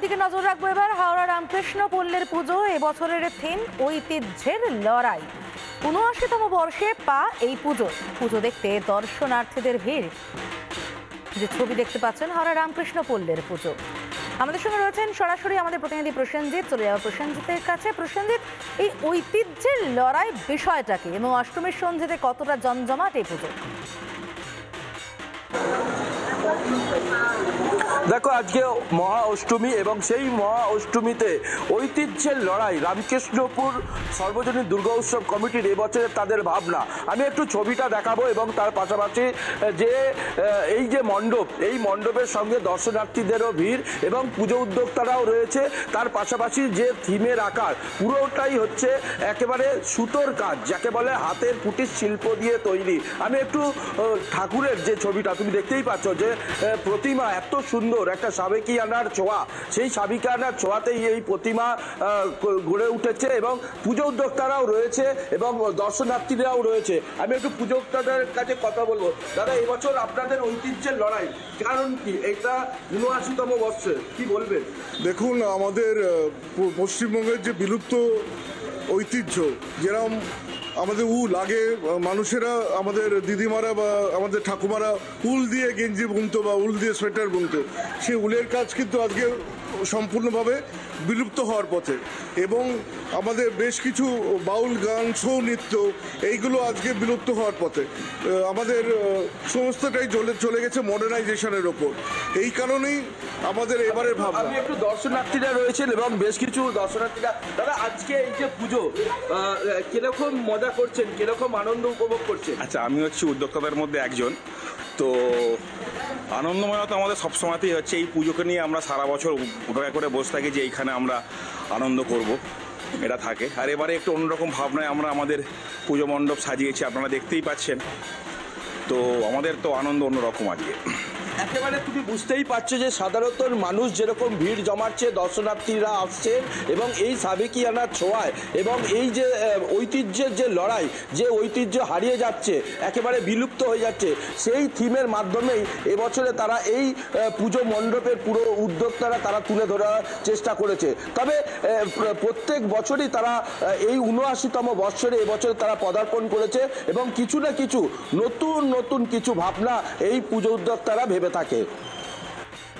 দিকে নজর রাখবো এবার। হাওড়া রামকৃষ্ণ পল্লীর পুজো এবছরের থিম ঐতিহ্যের লড়াই। ৭৯তম বর্ষে পা এই পুজো দেখতে দর্শনার্থীদের ভিড়। যে ছবি দেখতে পাচ্ছেন হাওড়া রামকৃষ্ণ পল্লীর পুজো। আমাদের সঙ্গে রয়েছেন সরাসরি আমাদের প্রতিনিধি প্রসেনজিৎ। চলে যাবো প্রসেনজিতের কাছে। প্রসেনজিৎ, এই ঐতিহ্যের লড়াই বিষয়টা কি এবং অষ্টমীর সন্ধ্যেতে কতটা জমজমাট এই পুজো? দেখো, আজকে মহা অষ্টমী এবং সেই মহা অষ্টমীতে ঐতিহ্যের লড়াই। রামকৃষ্ণপুর সর্বজনীন দুর্গা উৎসব কমিটির এবছরে তাদের ভাবনা। আমি একটু ছবিটা দেখাবো এবং তার পাশাপাশি যে এই যে মণ্ডপ, এই মণ্ডপের সঙ্গে দর্শনার্থীদেরও ভিড় এবং পুজো উদ্যোক্তারাও রয়েছে। তার পাশাপাশি যে থিমের আকার পুরোটাই হচ্ছে একেবারে সুতোর কাজ, যাকে বলে হাতের কুটির শিল্প দিয়ে তৈরি। আমি একটু ঠাকুরের যে ছবিটা তুমি দেখতেই পাচ্ছ, যে প্রতিমা এত সুন্দর, একটা সাবেকিয়ানার ছোঁয়া, সেই সাবেকিয়ানার ছোঁয়াতেই এই প্রতিমা গড়ে উঠেছে এবং পুজো উদ্যোক্তারাও রয়েছে এবং দর্শনার্থীরাও রয়েছে। আমি একটু পুজো উদ্যোক্তাদের কাছে কথা বলবো। দাদা, এবছর আপনাদের ঐতিহ্যের লড়াই কারণ কি? এটা ৭৯তম বর্ষে, কি বলবেন? দেখুন, আমাদের পশ্চিমবঙ্গের যে বিলুপ্ত ঐতিহ্য, যেরকম আমাদের উল, আগে মানুষেরা, আমাদের দিদিমারা বা আমাদের ঠাকুমারা উল দিয়ে গেঞ্জি বুনতো বা উল দিয়ে সোয়েটার বুনতো, সেই উলের কাজ কিন্তু আজকে সম্পূর্ণভাবে বিলুপ্ত হওয়ার পথে। এবং আমাদের বেশ কিছু বাউল গান, ছৌ নৃত্য, এইগুলো আজকে বিলুপ্ত হওয়ার পথে। আমাদের সমস্তটাই চলে গেছে মডার্নাইজেশনের ওপর। এই কারণেই আমাদের এবারে ভাবনা। আমি একটু দর্শনার্থীরা রয়েছেন এবং বেশ কিছু দর্শনার্থীরা, দাদা আজকে এই যে পুজো, কিরকম মজা করছেন, কিরকম আনন্দ উপভোগ করছেন? আচ্ছা, আমি হচ্ছি উদ্যোক্তাদের মধ্যে একজন। তো আনন্দময় তো আমাদের সবসময়তেই হচ্ছে। এই পুজোকে নিয়ে আমরা সারা বছর অপেক্ষা করে বসে থাকি যে এইখানে আমরা আনন্দ করব, এটা থাকে। আর এবারে একটু অন্যরকম ভাবনায় আমরা আমাদের পুজো মণ্ডপ সাজিয়েছি, আপনারা দেখতেই পাচ্ছেন। তো আমাদের তো আনন্দ অন্যরকম আজকে। একেবারে তুমি বুঝতেই পারছো যে সাধারণত মানুষ যেরকম ভিড় জমাচ্ছে, দর্শনার্থীরা আসছে এবং এই সাবেকিয়ানার ছোঁয়ায় এবং এই যে ঐতিহ্যের যে লড়াই, যে ঐতিহ্য হারিয়ে যাচ্ছে, একেবারে বিলুপ্ত হয়ে যাচ্ছে, সেই থিমের মাধ্যমেই এবছরে তারা এই পুজো মণ্ডপের পুরো উদ্যোক্তারা তারা তুলে ধরার চেষ্টা করেছে। তবে প্রত্যেক বছরই তারা এই ৭৯তম বৎসরে এবছর তারা পদার্পণ করেছে এবং কিছু না কিছু নতুন কিছু ভাবনা এই পুজো উদ্যোক্তারা ভেবে থাকে।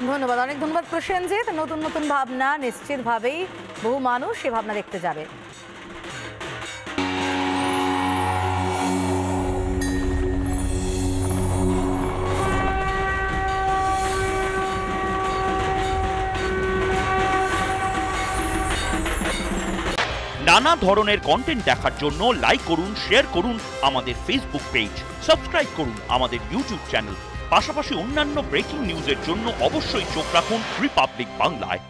ধন্যবাদ, অনেক ধন্যবাদ প্রসেনজিৎ। নতুন ভাবনা নিশ্চিতভাবেই বহু মানুষ সে ভাবনা দেখতে যাবে। নানা ধরনের কন্টেন্ট দেখার জন্য লাইক করুন, শেয়ার করুন আমাদের ফেসবুক পেজ, সাবস্ক্রাইব করুন আমাদের ইউটিউব চ্যানেল। পাশাপাশি অন্যান্য ব্রেকিং নিউজের জন্য অবশ্যই চোখ রাখুন রিপাবলিক বাংলায়।